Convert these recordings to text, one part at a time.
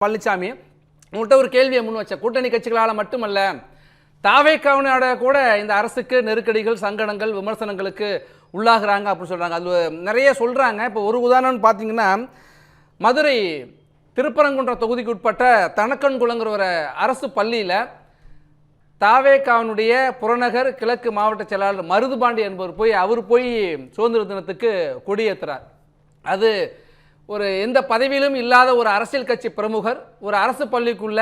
பழனிசாமி உங்கள்கிட்ட ஒரு கேள்வியை முன் வச்ச கூட்டணி கட்சிகளால் மட்டுமல்ல தாவேக்காவினோட கூட இந்த அரசுக்கு நெருக்கடிகள் சங்கடங்கள் விமர்சனங்களுக்கு உள்ளாகிறாங்க அப்படின்னு சொல்கிறாங்க. அது நிறைய சொல்கிறாங்க. இப்போ ஒரு உதாரணம்னு பார்த்தீங்கன்னா மதுரை திருப்பரங்குன்ற தொகுதிக்கு உட்பட்ட தனக்கன்குளங்கிற ஒரு அரசு பள்ளியில் தாவேக்காவினுடைய புறநகர் கிழக்கு மாவட்ட செயலாளர் மருதுபாண்டி என்பவர் அவர் போய் சுதந்திர தினத்துக்கு கொடியேற்றுறார். அது ஒரு எந்த பதவியிலும் இல்லாத ஒரு அரசியல் கட்சி பிரமுகர் ஒரு அரசு பள்ளிக்குள்ள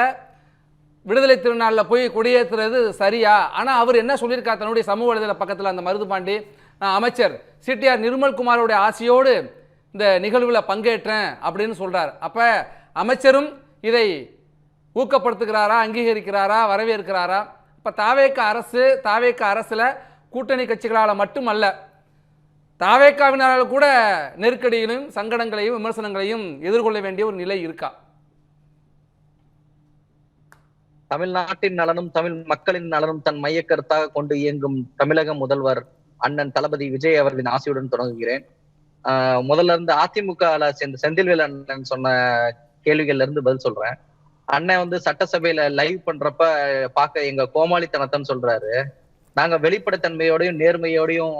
விடுதலை திருநாளில் போய் கொடியேற்றுறது சரியா? ஆனால் அவர் என்ன சொல்லியிருக்கார் தன்னுடைய சமூக வலைதள பக்கத்தில், அந்த மருதுபாண்டி அமைச்சர் சிடிஆர் நிர்மல்குமாரோடைய ஆசையோடு இந்த நிகழ்வில் பங்கேற்றேன் அப்படின்னு சொல்கிறார். அப்போ அமைச்சரும் இதை ஊக்கப்படுத்துகிறாரா, அங்கீகரிக்கிறாரா, வரவேற்கிறாரா? இப்போ தாவேக்க அரசில் கூட்டணி கட்சிகளால் மட்டுமல்ல தாவேக்காவினால் கூட நெருக்கடிகளையும் சங்கடங்களையும் விமர்சனங்களையும் எதிர்கொள்ள வேண்டிய ஒரு நிலை இருக்கா? தமிழ்நாட்டின் நலனும் தமிழ் மக்களின் நலனும் தன் மைய கருத்தாக கொண்டு இயங்கும் தமிழக முதல்வர் அண்ணன் தளபதி விஜய் அவர்களின் ஆசையுடன் தொடங்குகிறேன். முதல்ல இருந்து அதிமுக சேர்ந்த செந்தில்வேல் அண்ணன் சொன்ன கேள்விகள்ல இருந்து பதில் சொல்றேன். அண்ணன் சட்டசபையில லைவ் பண்றப்ப பார்க்க எங்க கோமாளித்தனத்தைன்னு சொல்றாரு. நாங்க வெளிப்படைத்தன்மையோடையும் நேர்மையோடையும்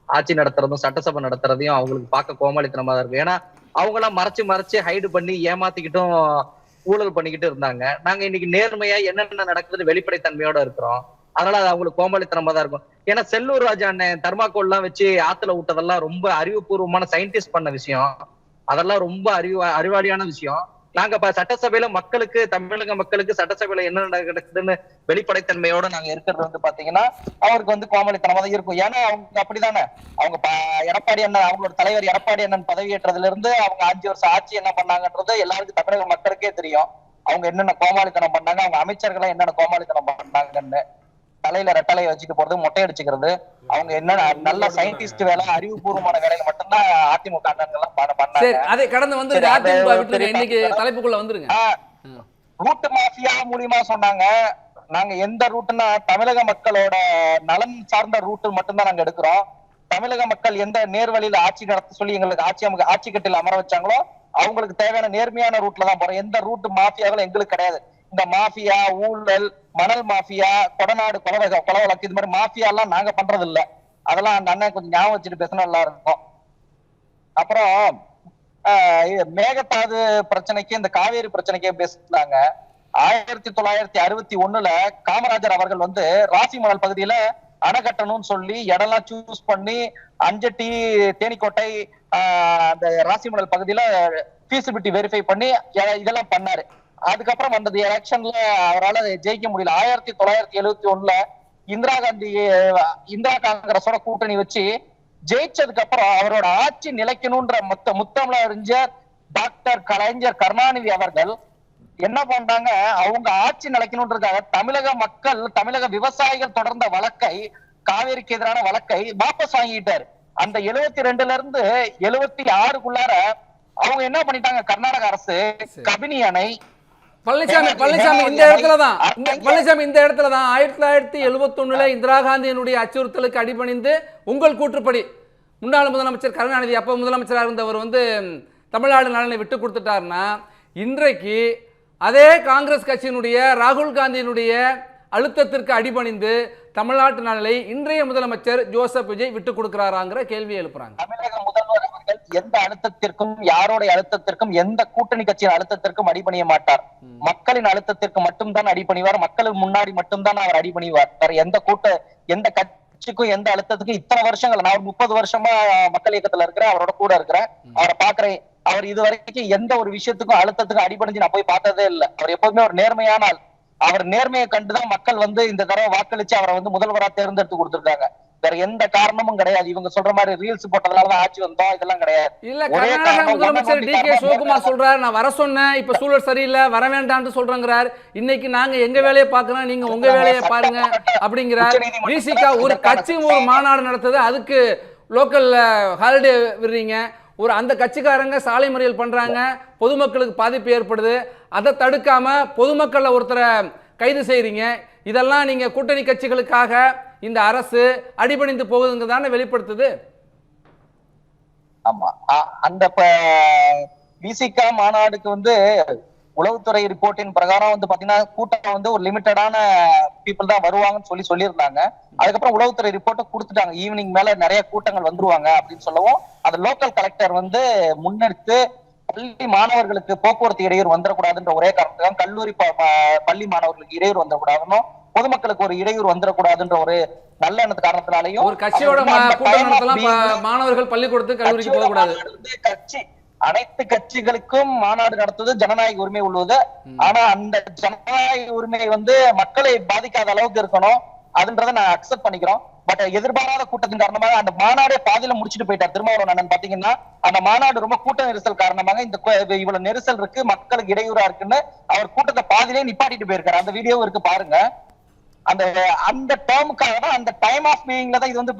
ஆட்சி நடத்துறதும் சட்டசபை நடத்துறதையும் அவங்களுக்கு பார்க்க கோமாளித்தனமா தான் இருக்கும். ஏன்னா அவங்க எல்லாம் மறைச்சு ஹைடு பண்ணி ஏமாத்திக்கிட்டும் ஊழல் பண்ணிக்கிட்டு இருந்தாங்க. நாங்க இன்னைக்கு நேர்மையா என்னென்ன நடக்குதுன்னு வெளிப்படைத்தன்மையோட இருக்கிறோம். அதனால அது அவங்களுக்கு கோமாளித்தனமா தான் இருக்கும். ஏன்னா செல்லூர் ராஜா அண்ணன் தர்மாக்கோல் எல்லாம் வச்சு ஆத்துல விட்டதெல்லாம் ரொம்ப அறிவுபூர்வமான சயின்டிஸ்ட் பண்ண விஷயம். அதெல்லாம் ரொம்ப அறிவாளியான விஷயம். நாங்க சட்டசபையில மக்களுக்கு தமிழக மக்களுக்கு சட்டசபையில என்ன நடக்குதுன்னு வெளிப்படைத்தன்மையோட நாங்க இருக்கிறது பாத்தீங்கன்னா அவருக்கு கோமாளித்தனமா தான் இருக்கும். ஏன்னா அவங்க அப்படிதானே, அவங்க எடப்பாடி அண்ணன் அவங்களோட தலைவர் எடப்பாடி அண்ணன் பதவியேற்றதுல இருந்து அவங்க 5 வருஷம் ஆட்சி என்ன பண்ணாங்கன்றது எல்லாருக்கும் தமிழக மக்களுக்கே தெரியும். அவங்க என்னென்ன கோமாளித்தனம் பண்ணாங்க, அவங்க அமைச்சர்கள் என்னென்ன கோமாளித்தனம் பண்ணாங்கன்னு. தலையில ரெட்டலையை வச்சுட்டு போறது, மொட்டை அடிச்சுக்கிறது, அவங்க என்ன நல்ல சயின்டிஸ்ட் வேலை அறிவுபூர்வமான வேலையில மட்டும்தான் அதிமுக ரூட் மாஃபியா மூலியமா சொன்னாங்க. நாங்க எந்த ரூட்னா தமிழக மக்களோட நலன் சார்ந்த ரூட் மட்டும்தான் நாங்க எடுக்கிறோம். தமிழக மக்கள் எந்த நேர்வழியில ஆட்சி நடத்த சொல்லி எங்களுக்கு ஆட்சி கட்டில அமர வச்சாங்களோ அவங்களுக்கு தேவையான நேர்மையான ரூட்ல தான் போறோம். எந்த ரூட் மாஃபியாக்கள் எங்களுக்கு கிடையாது. இந்த மாஃபியா, ஊழல், மணல் மாஃபியா, கொடநாடு கொலை வழக்கு, இது மாதிரி மாஃபியா எல்லாம் நாங்க பண்றது இல்ல. அதெல்லாம் அந்த அண்ணன் கொஞ்சம் ஞாபகம் வச்சுட்டு பேசினா நல்லா இருக்கும். அப்புறம் மேகதாது பிரச்சனைக்கு இந்த காவேரி பிரச்சனைக்கே பேசினாங்க. 1961 காமராஜர் அவர்கள் ராசிமணல் பகுதியில அணை கட்டணும்னு சொல்லி இடம்லாம் சூஸ் பண்ணி அஞ்சட்டி, தேனிக்கோட்டை, அந்த ராசிமணல் பகுதியில ஃபீசிபிலிட்டி வெரிஃபை பண்ணி இதெல்லாம் பண்ணாரு. அதுக்கப்புறம் வந்தது எலெக்ஷன்ல அவரால் ஜெயிக்க முடியல. 1971 இந்திரா காங்கிரஸோட கூட்டணி வச்சு ஜெயிச்சதுக்கு அப்புறம் அவரோட ஆட்சி நிலைக்கணும்ன்ற முத்தமிழறிஞர் டாக்டர் கலைஞர் கருணாநிதி அவர்கள் என்ன பண்றாங்க, அவங்க ஆட்சி நிலைக்கணும்ன்றதுக்காக தமிழக மக்கள், தமிழக விவசாயிகள் தொடர்ந்த வழக்கை, காவேரிக்கு எதிரான வழக்கை வாபஸ் வாங்கிட்டாரு. அந்த 72ல இருந்து 76க்குள்ளார அவங்க என்ன பண்ணிட்டாங்க, கர்நாடக அரசு கபினி அணை பழனிசாமி இந்த இடத்துலதான் 1971 இந்திரா காந்தியினுடைய அச்சுறுத்தலுக்கு அடிபணிந்து உங்கள் கூற்றுப்படி முன்னாள் முதலமைச்சர் கருணாநிதி அப்ப முதலமைச்சராக இருந்தவர் தமிழ்நாடு நலனை விட்டு கொடுத்துட்டாருன்னா இன்றைக்கு அதே காங்கிரஸ் கட்சியினுடைய ராகுல் காந்தியினுடைய அழுத்தத்திற்கு அடிபணிந்து தமிழ்நாட்டு நலனை இன்றைய முதலமைச்சர் ஜோசப் விஜய் விட்டு கொடுக்கிறாராங்கிற கேள்வியை எழுப்புறாங்க. தமிழக முதல்வர் அவர்கள் எந்த அழுத்தத்திற்கும், யாரோடைய அழுத்தத்திற்கும், எந்த கூட்டணி கட்சியின் அழுத்தத்திற்கும் அடிபணிய மாட்டார். மக்களின் அழுத்தத்திற்கு மட்டும்தான் அடிபணிவார். மக்களுக்கு முன்னாடி மட்டும்தான் அவர் அடிபணிவார். வேற எந்த கட்சிக்கும் எந்த அழுத்தத்துக்கும் இத்தனை வருஷங்கள், நான் 30 வருஷமா மக்கள் இயக்கத்துல இருக்கிறேன், அவரோட கூட இருக்கிறேன், அவரை பாக்குறேன். அவர் இதுவரைக்கும் எந்த ஒரு விஷயத்துக்கும் அழுத்தத்துக்கும் அடிபணிஞ்சு நான் போய் பார்த்ததே இல்லை. அவர் எப்போதுமே ஒரு நேர்மையான ஆள். அவர் நேர்மையை கண்டுதான் மக்கள் இந்த தடவை வாக்களிச்சு அவரை முதல்வரா தேர்ந்தெடுத்து கொடுத்திருக்காங்க. வேற எந்த காரணமும் கிடையாது. இவங்க சொல்ற மாதிரி ரீல்ஸ் போட்டதுனாலதான் ஆட்சி வந்தோம், இதெல்லாம் கிடையாது. இல்ல, கர்நாடக முதலமைச்சர் டி.கே. சிவகுமார் சொல்றாரு, நான் வர சொன்னேன், இப்ப சூழல் சரியில்லை, வர வேண்டாம்னு சொல்றேங்கிறார். இன்னைக்கு நாங்க எங்க வேலையை பாக்குறோம், நீங்க உங்க வேலையை பாருங்க அப்படிங்கிறார். விசிகா ஒரு கட்சி ஒரு மாநாடு நடத்துது, அதுக்கு லோக்கல்ல ஹாலிடே விடுறீங்க. அந்த கட்சிக்காரங்க சாலை மறியல் பண்றாங்க, பொதுமக்களுக்கு பாதிப்பு ஏற்படுது, அதை தடுக்காம பொதுமக்களை ஒருத்தரை கைது செய்றீங்க. இதெல்லாம் நீங்க கூட்டணி கட்சிகளுக்காக இந்த அரசு அடிபணிந்து போகுதுங்கிறதான வெளிப்படுத்துது. ஆமா, அந்த விசிகா மாநாடுக்கு உளவுத்துறை ரிப்போர்ட்டின் பிரகாரம் வந்து பாத்தீங்கன்னா கூட்டம் வந்து ஒரு லிமிட்டடான பீப்புள் தான் வருவாங்கன்னு சொல்லியிருந்தாங்க. அதுக்கப்புறம் உளவுத்துறை ரிப்போர்ட்டை கொடுத்துட்டாங்க, ஈவினிங் மேல நிறைய கூட்டங்கள் வந்துருவாங்க அப்படின்னு சொல்லவும் அந்த லோக்கல் கலெக்டர் வந்து முன்னெடுத்து பள்ளி மாணவர்களுக்கு போக்குவரத்து இடையூறு வந்துடக்கூடாதுன்ற ஒரே காரணத்துக்காக கல்லூரி பள்ளி மாணவர்களுக்கு இடையூறு வந்துடக்கூடாதுன்னு, பொதுமக்களுக்கு ஒரு இடையூறு வந்துடக்கூடாதுன்ற ஒரு நல்ல எண்ணத்து காரணத்தினாலையும் ஒரு கட்சியோட கூட்டம் நடத்தலாம், மாணவர்கள் பள்ளிக்கூடத்துக்கு கல்லூரிக்கு போகக்கூடாது. கட்சி அனைத்து கட்சிகளுக்கும் மாநாடு நடத்துவது ஜனநாயக உரிமை உள்ளது. ஆனா அந்த ஜனநாயக உரிமை வந்து மக்களை பாதிக்காத அளவுக்கு இருக்கணும், அதுன்றதை நான் அக்செப்ட் பண்ணிக்கிறோம். பட் எதிர்பாராத கூட்டத்தின் காரணமாக அந்த மாநாடே பாதியில முடிச்சுட்டு போயிட்டார் திருமாவளவன் அண்ணன். பாத்தீங்கன்னா அந்த மாநாடு ரொம்ப கூட்ட நெரிசல் காரணமாக இந்த இவ்வளவு நெரிசல் இருக்கு, மக்களுக்கு இடையூறா இருக்குன்னு அவர் கூட்டத்தை பாதியிலே நிப்பாட்டிட்டு போயிருக்காரு. அந்த வீடியோ இருக்கு பாருங்க. அந்த டேர்முக்காக தான், அந்த டைம் ஆஃப் பீயிங்ல தான் இது வந்து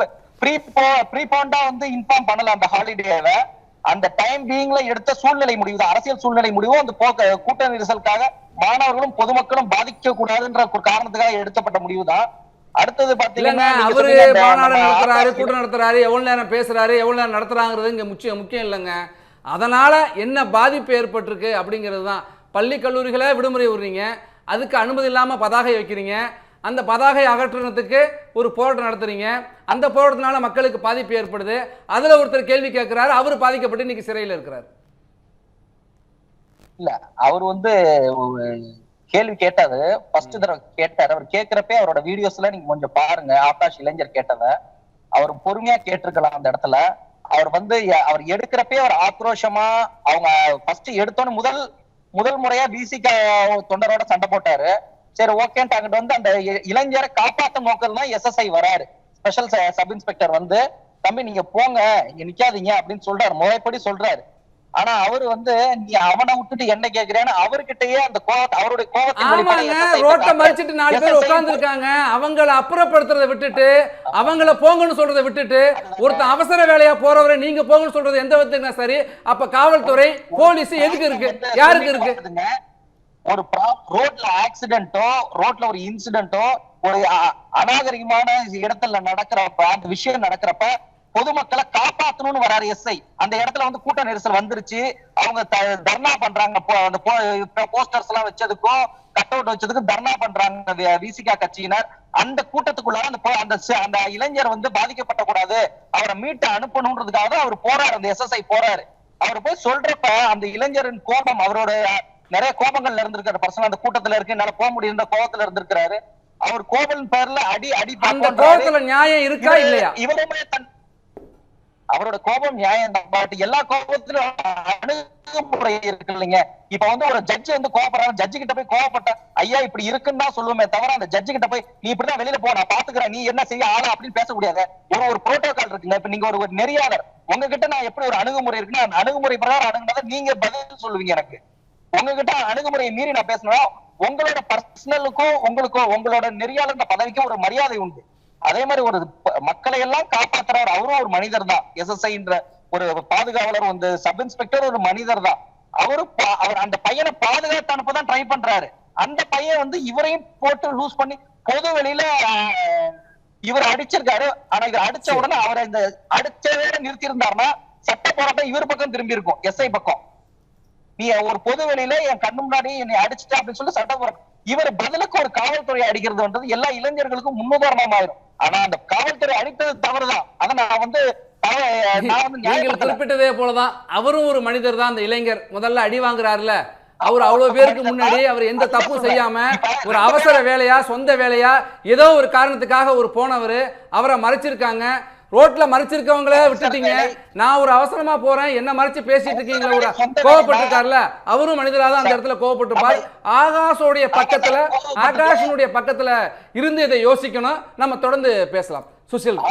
ப்ரீபோண்டா வந்து இன்ஃபார்ம் பண்ணல அந்த ஹாலிடேவை. அந்த டைம் பீயிங்ல எடுத்த சூழ்நிலை முடிவு தான், அரசியல் சூழ்நிலை முடிவும் அந்த கூட்ட நெரிசலுக்காக மாணவர்களும் பொதுமக்களும் பாதிக்க கூடாதுன்ற ஒரு காரணத்துக்காக எடுக்கப்பட்ட முடிவு தான். அடுத்தது பாத்தீங்கன்னா அவரு மாநாடு நடத்துறாரு, கூட்டம் நடத்துறாரு, எவ்வளவு நேரம் பேசுறாரு, எவ்வளவு நேரம் நடத்துறாங்கிறது இங்க முக்கியம் இல்லைங்க. அதனால என்ன பாதிப்பு ஏற்பட்டிருக்கு அப்படிங்கிறது தான். பள்ளி கல்லூரிகளை விடுமுறை விடுறீங்க, அதுக்கு அனுமதி இல்லாம பதாகை வைக்கிறீங்க, அந்த பதாகை அகற்றுறதுக்கு ஒரு போராட்டம் நடத்துறீங்க, அந்த போராட்டத்தினால மக்களுக்கு பாதிப்பு ஏற்படுது. அதுல ஒருத்தர் கேள்வி கேட்கிறாரு, அவர் பாதிக்கப்பட்டு இன்னைக்கு சிறையில் இருக்கிறார். இல்ல அவர் வந்து கேள்வி கேட்டது ஃபர்ஸ்ட் தடவை கேட்டாரு. அவர் கேட்கிறப்பே அவரோட வீடியோஸ்ல நீங்க கொஞ்சம் பாருங்க, ஆகாஷ் இளைஞர் கேட்டத அவர் பொறுமையா கேட்டிருக்கலாம். அந்த இடத்துல அவர் வந்து அவர் எடுக்கிறப்பே அவர் ஆக்ரோஷமா, அவங்க ஃபர்ஸ்ட் எடுத்தோன்னு முதல் முறையா பிசிக தொண்டரோட சண்டை போட்டாரு. சரி ஓகேன்ட்டு அங்கிட்டு வந்து அந்த இளைஞரை காப்பாற்ற நோக்கம் தான் எஸ்எஸ்ஐ வராரு. ஸ்பெஷல் சப் இன்ஸ்பெக்டர் வந்து தம்பி நீங்க போங்க, நிக்காதீங்க அப்படின்னு சொல்றாரு, முறைப்படி சொல்றாரு. ஆனா அவரு வந்து நீ அவனை விட்டுட்டு என்ன கேக்குறேன்னு அவர்கிட்டயே அந்த அவருடைய கோபத்தை ரோட்டை மறிச்சிட்டு 4 பேர் உட்கார்ந்து இருக்காங்க, அவங்கள அப்புறப்படுத்துறதை விட்டுட்டு, அவங்கள போங்கன்னு சொல்றதை விட்டுட்டு, ஒருத்தன் அவசர வேலையா போறவரை நீங்க போங்கன்னு சொல்றது எந்த விதத்துக்குன்னா சரி? அப்ப காவல்துறை போலீஸ் எதுக்கு இருக்கு, யாருக்கு இருக்கு? ஒரு ரோட்ல ஆக்சிடென்ட்டோ ரோட்ல ஒரு இன்சிடென்ட்டோ ஒரு அநாகரிகமான இடத்துல நடக்கிறப்ப, அந்த விஷயம் நடக்கிறப்ப பொதுமக்களை காப்பாற்றணும்னு வராரு எஸ்ஐ. அந்த இடத்துல வந்து கூட்ட நெரிசல் வந்துருச்சு, அவங்க தர்ணா பண்றாங்க, அந்த போஸ்டர்ஸ் எல்லாம் வச்சதுக்கும் கட் அவுட் வச்சதுக்கும் தர்ணா பண்றாங்க விசிகா கட்சியினர். அந்த கூட்டத்துக்குள்ள அந்த இளைஞர் வந்து பாதிக்கப்பட்ட கூடாது, அவரை மீட்டு அனுப்பணும்ன்றதுக்காக அவர் போறாரு, அந்த எஸ்எஸ்ஐ போறாரு. அவர் போய் சொல்றப்ப அந்த இளைஞரின் கோபம், அவரோட நிறைய கோபங்கள்ல இருந்திருக்காரு, பர்சனல் அந்த கூட்டத்துல இருக்கு, என்னால போக முடியுன்ற கோபத்துல இருந்திருக்கிறாரு. அவர் கோபம் பேர்ல அடி கோபத்துல நியாயம் இருக்கா இல்லையா? இவருமே அவரோட கோபம் நியாயம் தான். பட் எல்லா கோபத்திலும் அணுகுமுறை இருக்கு இல்லைங்க. இப்ப வந்து ஒரு ஜட்ஜி வந்து கோபப்படுறாங்க, ஜட்ஜி கிட்ட போய் கோபப்பட்ட ஐயா இப்படி இருக்குன்னு தான் சொல்லுவோமே தவிர, அந்த ஜட்ஜி கிட்ட போய் நீ இப்படிதான் வெளியில போ, நான் பாத்துக்கிறேன், நீ என்ன செய்ய ஆளா அப்படின்னு பேச முடியாது. ஒரு புரோட்டோகால் இருக்குங்க. இப்ப நீங்க ஒரு நெறியாளர், உங்ககிட்ட நான் எப்படி ஒரு அணுகுமுறை இருக்குன்னா அந்த அணுகுமுறை பிரகாரம் அணுகுனாதான் நீங்க பதில் சொல்லுவீங்க. எனக்கு உங்ககிட்ட அணுகுமுறையை மீறி நான் பேசினா உங்களோட பர்சனலுக்கும் உங்களோட நெறியாளர் பதவிக்கும் ஒரு மரியாதை உண்டு. அதே மாதிரி ஒரு மக்களை எல்லாம் காப்பாற்றுறவர் அவரும் ஒரு மனிதர் தான். எஸ்எஸ்ஐன்ற ஒரு பாதுகாவலர் வந்து சப் இன்ஸ்பெக்டர் ஒரு மனிதர் தான். அவர் அந்த பையனை பாதுகாத்து அனுப்பதான் ட்ரை பண்றாரு. அந்த பையன் வந்து இவரையும் போட்டு லூஸ் பண்ணி பொது வெளியில இவர் அடிச்சிருக்காரு. ஆனா இவர் அடிச்ச உடனே அவரை இந்த அடிச்சவே நிறுத்தி இருந்தாருன்னா சட்ட போராட்டம் இவர் பக்கம் திரும்பி இருக்கும், எஸ்ஐ பக்கம். நீ ஒரு பொது வெளியில என் கண்ணு முன்னாடி என்னை அடிச்சுட்டா அப்படின்னு சொல்லி சட்ட போராட்டம். இவர் பதிலுக்கு ஒரு காவல்துறை அடிக்கிறதுன்றது எல்லா இளைஞர்களுக்கும் முன்னுதாரணம் ஆயிரும். ஆனா அந்த காவல்துறை அடித்தது தவறுதான். அதை நான் வந்து குறிப்பிட்டதே போலதான் அவரும் ஒரு மனிதர் தான். அந்த இளைஞர் முதல்ல அடி வாங்குறாருல, அவர் அவ்வளவு பேருக்கு முன்னாடி அவர் எந்த தப்பும் செய்யாம ஒரு அவசர வேலையா சொந்த வேலையா ஏதோ ஒரு காரணத்துக்காக ஒரு போனவர், அவரை மறைச்சிருக்காங்க. ரோட்ல மறைச்சிருக்கவங்களே விட்டுட்டீங்க, நான் ஒரு அவசரமா போறேன் என்ன மறைச்சு பேசிட்டு இருக்கீங்களா, ஒரு கோவப்பட்டிருக்காருல, அவரும் மனிதராக தான் அந்த இடத்துல கோவப்பட்டிருப்பார். ஆகாஷனுடைய பக்கத்துல இருந்து இதை யோசிக்கணும். நம்ம தொடர்ந்து பேசலாம். சுசில்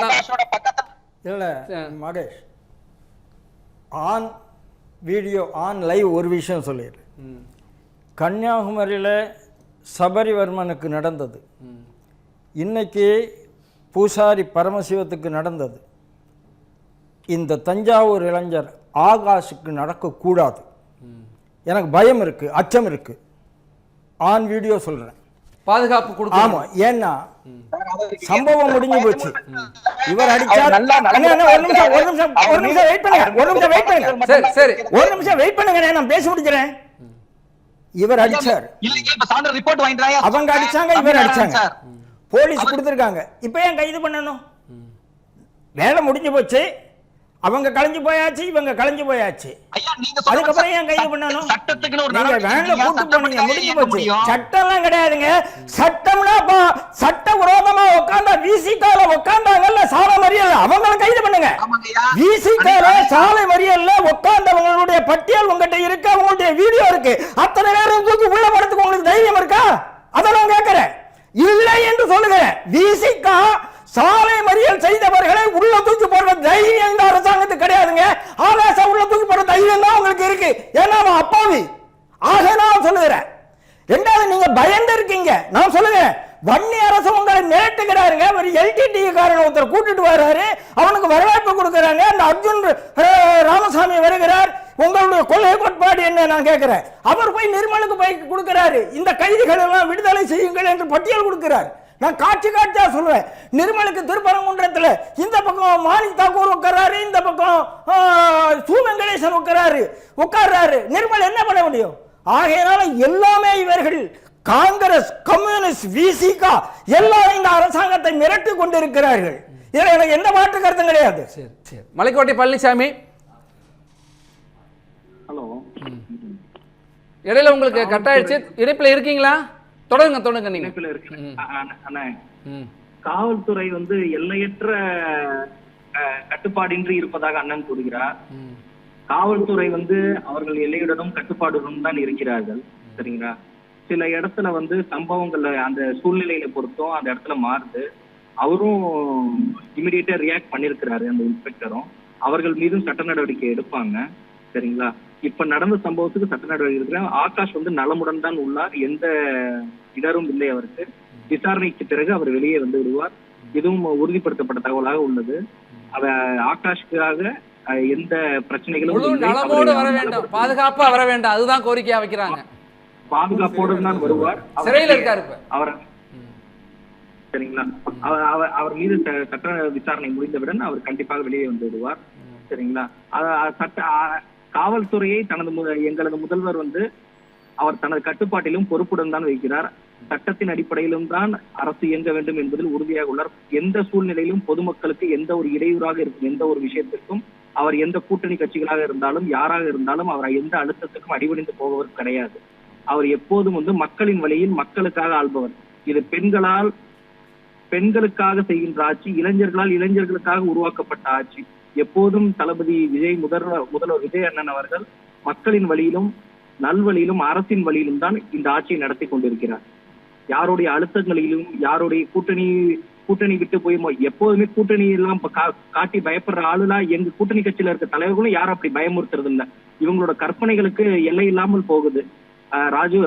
இல்ல Mahesh, on video on live ஒரு விஷயம் சொல்லிடு. கன்னியாகுமரியில் சபரிவர்மனுக்கு நடந்தது, இன்னைக்கு பூசாரி பரமசிவத்துக்கு நடந்தது. இந்த தஞ்சாவூர் இளைஞர் ஆகாஷுக்கு நடக்கக்கூடாது. எனக்கு பயம் இருக்கு, அச்சம் இருக்கு. ஆன் வீடியோ சொல்றேன், பாதுகாப்பு கொடுக்க. ஆமா, ஏன்னா சம்பவம் முடிஞ்சு போச்சு. இவர் அடிச்சா ஒரு நிமிஷம் வெயிட் பண்ணுங்க, நான் பேசி முடிக்கிறேன். இவர் அடிச்சார், ரிப்போர்ட் வாங்கிட்டாங்க, அவங்க அடிச்சாங்க, இவர் அடிச்சாங்க, போலீஸ் கொடுத்துருக்காங்க. இப்போ ஏன் கைது பண்ணணும்? வேலை முடிஞ்சு போச்சு, அவங்க கலைஞ்சு போயாச்சு, இவங்க கலைஞ்சு போயாச்சு, அதுக்கப்புறம் ஏன் கைது பண்ணணும்? நீங்க வேலை கூட்டு போனீங்க, முடிஞ்சு போச்சு. சட்டம்லாம் கிடையாதுங்க. சட்டம்னா சட்ட விரோதமா உட்காந்தா விசிகால உட்காந்தாங்கல்ல சாலை மறியல், அவங்கள கைது பண்ணுங்க. விசிகால சாலை மறியல்ல உட்கார்ந்தவங்களுடைய பட்டியல் உங்ககிட்ட இருக்கு, அவங்களுடைய வீடியோ இருக்கு. அத்தனை நேரம் தூக்கி உள்ள படத்துக்கு உங்களுக்கு தைரியம் இருக்கா? அதெல்லாம் கேட்கிறேன். இல்லை என்று சொல்லுகிறேன். விசிகா சாலை மறியல் செய்தவர்களை உள்ள தூக்கி போடுற தைரியம் இந்த அரசாங்கத்துக்கு கிடையாதுங்க. ஆவேசம் உள்ள தூக்கி போடுற தைரியம் தான் உங்களுக்கு இருக்கு. ஏன்னா அவன் அப்பாவி. ஆக நான் சொல்லுகிறேன். ரெண்டாவது, நீங்க பயந்து இருக்கீங்க. நான் சொல்லுகிறேன், வன்னி அரசு உங்களை மிரட்டுகிறாருங்க. ஒரு எல்டிடி காரன் ஒருத்தர் கூட்டிட்டு வர்றாரு, அவனுக்கு வரவேற்பு கொடுக்கறாங்க. அந்த அர்ஜுன் ராமசாமி வருகிறார், உங்களுடைய கொள்கை கோட்பாடு என்ன நான் கேட்கிறேன். அவர் போய் நிர்மலுக்கு போய் கொடுக்கிறாரு, இந்த கைதிகள் எல்லாம் விடுதலை செய்யுங்கள் என்று பட்டியல் கொடுக்கிறார். நான் காட்சியா சொல்லுவேன். நிர்மலுக்கு திருப்பரங்குன்றத்தில் இந்த பக்கம் மாணிக் தாக்கூர் உட்கார்றாரு, இந்த பக்கம் சு வெங்கடேசன் உட்கார்றாரு. நிர்மல் என்ன பண்ண முடியும்? ஆகையினால எல்லாமே இவர்கள் காங்கிரஸ், கம்யூனிஸ்ட், விசிகா எல்லாரும் இந்த அரசாங்கத்தை மிரட்டி கொண்டிருக்கிறார்கள். இதில் எனக்கு எந்த மாற்று கருத்தும் கிடையாது. சரி சரி. மலைக்கோட்டை பழனிசாமி, ஹலோ, இடையில உங்களுக்கு கட் ஆயிடுச்சு, இணைப்பில் இருக்கீங்களா? தொடருங்க நீங்க. காவல்துறை வந்து எல்லையற்ற கட்டுப்பாடின்றி இருப்பதாக அண்ணன் கூறுகிறார். காவல்துறை வந்து அவர்கள் எல்லையுடனும் கட்டுப்பாடுடன் தான் இருக்கிறார்கள். சரிங்களா? சில இடத்துல வந்து சம்பவங்கள்ல அந்த சூழ்நிலையில பொறுத்தும் அந்த இடத்துல மாறுது. அவரும் இமிடியேட்டா ரியாக்ட் பண்ணிருக்கிறாரு, அந்த இன்ஸ்பெக்டரும். அவர்கள் மீதும் சட்ட நடவடிக்கை எடுப்பாங்க. சரிங்களா? இப்ப நடந்த சம்பவத்துக்கு சட்ட நடவடிக்கை எடுக்கிறாங்க. ஆகாஷ் வந்து நலமுடன் தான் உள்ளார், எந்த இடரும் இல்லை அவருக்கு. விசாரணைக்கு பிறகு அவர் வெளியே வந்து விடுவார். இதுவும் உறுதிப்படுத்தப்பட்ட தகவலாக உள்ளது. ஆகாஷ்காக எந்த பிரச்சனைகளும் நலமோடு வர வேண்டும், பாதுகாப்பா வர வேண்டாம், அதுதான் கோரிக்கையா வைக்கிறாங்க. பாதுகாப்போடு தான் வருவார். சிறையில் இருக்காரு அவர். சரிங்களா? அவர் மீது சட்ட விசாரணை முடிந்தவுடன் அவர் கண்டிப்பாக வெளியே வந்து விடுவார். சரிங்களா? காவல்துறையை எங்களது முதல்வர் வந்து அவர் தனது கட்டுப்பாட்டிலும் பொறுப்புடன் தான் வைக்கிறார். சட்டத்தின் அடிப்படையிலும் தான் அரசு இயங்க வேண்டும் என்பதில் உறுதியாக உள்ளார். எந்த சூழ்நிலையிலும் பொதுமக்களுக்கு எந்த ஒரு இடையூறாக இருக்கும் எந்த ஒரு விஷயத்திற்கும் அவர் எந்த கூட்டணி கட்சிகளாக இருந்தாலும் யாராக இருந்தாலும் அவர் எந்த அழுத்தத்துக்கும் அடிபணிந்து போபவர் கிடையாது. அவர் எப்போதும் வந்து மக்களின் வழியில் மக்களுக்காக ஆள்பவர். இது பெண்களுக்காக செய்கின்ற ஆட்சி, இளைஞர்களுக்காக உருவாக்கப்பட்ட ஆட்சி. எப்போதும் தளபதி விஜய், முதல்வர் விஜய் அண்ணன் அவர்கள் மக்களின் வழியிலும் நல்வழியிலும் அரசின் வழியிலும் தான் இந்த ஆட்சியை நடத்தி கொண்டிருக்கிறார். யாருடைய அழுத்தங்களிலும் யாருடைய கூட்டணி விட்டு போய் எப்போதுமே கூட்டணி எல்லாம் காட்டி பயப்படுற ஆளுலா எங்க கூட்டணி கட்சியில இருக்க தலைவர்களும் யாரும் அப்படி பயமுறுத்துறது இல்லை. இவங்களோட கற்பனைகளுக்கு எல்லை இல்லாமல் போகுது.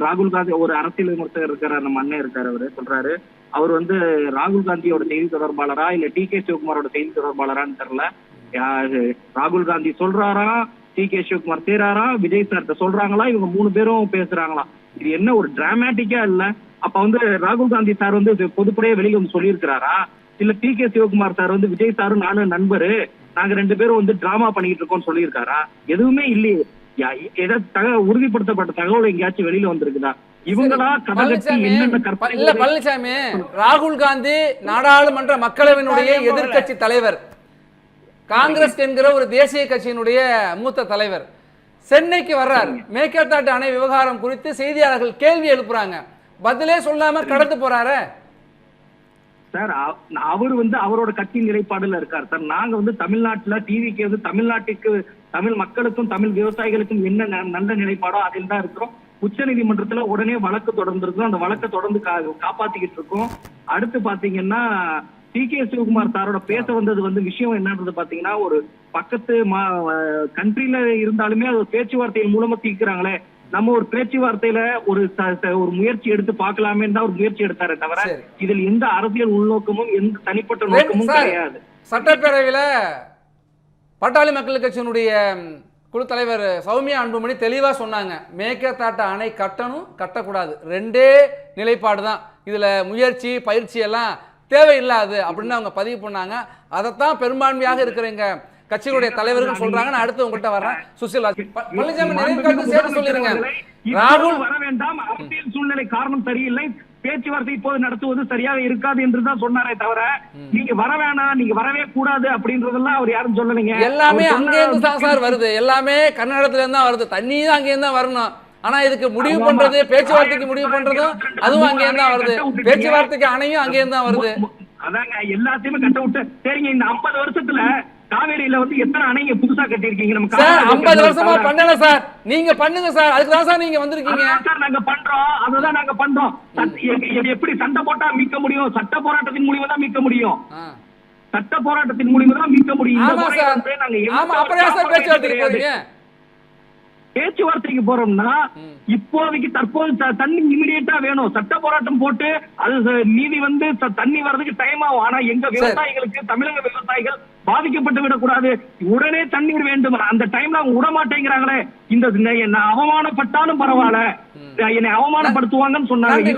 ராகுல் காந்தி ஒரு அரசியல் விமர்சகர் இருக்கிறார், நம்ம அண்ணன் இருக்காரு, அவரு சொல்றாரு, அவர் வந்து ராகுல் காந்தியோட செய்தி தொடர்பாளரா இல்ல டி.கே. சிவகுமாரோட செய்தி தொடர்பாளரான்னு தெரியல. ராகுல் காந்தி சொல்றாரா, டி.கே. சிவகுமார் சேராரா, விஜய் சார் சொல்றாங்களா, இவங்க 3 பேரும் பேசுறாங்களா? இது என்ன ஒரு டிராமாட்டிக்கா இல்ல? அப்ப வந்து ராகுல் காந்தி சார் வந்து பொதுப்படையே வெளியே வந்து சொல்லியிருக்கிறாரா? இல்ல டி.கே. சிவகுமார் சார் வந்து விஜய் சாரும் நானும் நண்பரு, நாங்க 2 பேரும் வந்து டிராமா பண்ணிட்டு இருக்கோம்னு சொல்லியிருக்காரா? எதுவுமே இல்லையே. உறுதிப்படுத்தப்பட்ட தகவல் எங்கேயாச்சும் வெளியில வந்திருக்குதா? இவங்களா பழனிசாமி, ராகுல் காந்தி நாடாளுமன்ற மக்களவையினுடைய எதிர்கட்சி தலைவர், காங்கிரஸ் என்கிற ஒரு தேசிய கட்சியினுடைய மூத்த தலைவர், சென்னைக்கு வர்றார். மேகதாட்டு அணை விவகாரம் குறித்து செய்தியாளர்கள் கேள்வி எழுப்புறாங்க, பதிலே சொல்லாம கடந்து போறாரு சார். அவர் வந்து அவரோட கட்சி நிலைப்பாடுல இருக்காரு சார். நாங்க வந்து தமிழ்நாட்டுல டிவிக்கு வந்து தமிழ்நாட்டுக்கு, தமிழ் மக்களுக்கும் தமிழ் விவசாயிகளுக்கும் என்ன நல்ல நிலைப்பாடோ அதில் தான் இருக்கிறோம். உச்ச நீதிமன்றத்துல உடனே வழக்கு தொடர்ந்துருக்கோம், அந்த வழக்கை தொடர்ந்து காப்பாத்திக்கிட்டு இருக்கோம். அடுத்து பாத்தீங்கன்னா டி.கே. சிவகுமார் சாரோட பேச வந்தது வந்து விஷயம் என்னன்றது பாத்தீங்கன்னா, ஒரு பக்கத்து கண்ட்ரில இருந்தாலுமே அது பேச்சுவார்த்தையின் மூலமா தீர்க்கிறாங்களே, நம்ம ஒரு பேச்சுவார்த்தையில ஒரு முயற்சி எடுத்து பார்க்கலாமே தான் ஒரு முயற்சி எடுத்தாரே தவிர இதில் எந்த அரசியல் உள்நோக்கமும் எந்த தனிப்பட்ட நோக்கமும் கிடையாது. சட்டப்பேரவையில பாட்டாளி மக்கள் கட்சியினுடைய குழு தலைவர் சௌமியா அன்புமணி தெளிவா சொன்னாங்க, மேகதாட்டு அணை கட்டணும் கட்டக்கூடாது, 2 நிலைப்பாடு தான், இதுல முயற்சி பயிற்சி எல்லாம் தேவையில்லாது அப்படின்னு அவங்க பதிவு பண்ணாங்க. அதைத்தான் பெரும்பான்மையாக இருக்கிறவங்க கட்சிகளுடைய தலைவர்கள் சொல்றாங்க. நான் அடுத்து உங்கள்கிட்ட வர்றேன். சுசில் பழனிசாமி நிறைய கருத்து சேர்த்து சொல்லிருங்க. ராகுல் வர வேண்டாம், அரசியல் சூழ்நிலை காரணம் சரியில்லை, பேச்சுவார்த்தை இப்போது நடத்துவது சரியாக இருக்காது என்றுதான் சொன்னாரே தவிர நீங்க வர வேணாம், நீங்க வரவே கூடாது அப்படின்றதெல்லாம் அவர் யாரும் சொல்லலைங்க. எல்லாமே அங்கே இருந்து தான் சார் வருது, எல்லாமே கர்நாடகத்துல இருந்து தான் வருது, தண்ணி தான் அங்கே இருந்து தான் வரணும். ஆனா இதுக்கு முடிவு பண்றது, பேச்சுவார்த்தைக்கு முடிவு பண்றதும் அதுவும் அங்கே இருந்து தான் வருது, பேச்சுவார்த்தைக்கு அணையும் அங்கே இருந்து தான் வருது. அதாங்க எல்லாத்தையுமே கட்ட விட்டு. சரிங்க, இந்த 50 வருஷத்துல காவேரியில வந்து எத்தனை அணைங்க புதுசா கட்டியிருக்கீங்க? நம்ம சார் 50 வருஷமா பண்ணல சார், நீங்க பண்ணுங்க சார், அதுக்கு தான் சார் நீங்க வந்திருக்கீங்க. சார் நாங்க பண்றோம், அதுதான் நாங்க பண்றோம். எப்படி சண்டை போட்டா மீட்க முடியும்? சட்ட போராட்டத்தின் மூலியமா தான் மீட்க முடியும், சட்ட போராட்டத்தின் மூலியமா தான் மீட்க முடியும். ஆமா சார், ஆமா. அப்புறம் சார் பேச்சுவார்த்தைக்கு போறீங்க? பேச்சுவார்த்தைக்கு போறோம்னா இப்போதைக்கு தற்போது தண்ணி இமிடியேட்டா வேணும். சட்ட போராட்டம் போட்டு அது நீதி வந்து தண்ணி வர்றதுக்கு டைம் ஆகும். ஆனா எங்க விவசாயிகளுக்கு, தமிழக விவசாயிகள் பாதிக்கப்பட்டு விடக்கூடாது, உடனே தண்ணீர் வேண்டும். அந்த டைம்ல அவங்க விட மாட்டேங்கிறாங்களே. இந்த என்ன அவமானப்பட்டாலும் பரவாயில்ல, என்னை அவமானப்படுத்துவாங்கன்னு சொன்னாங்க.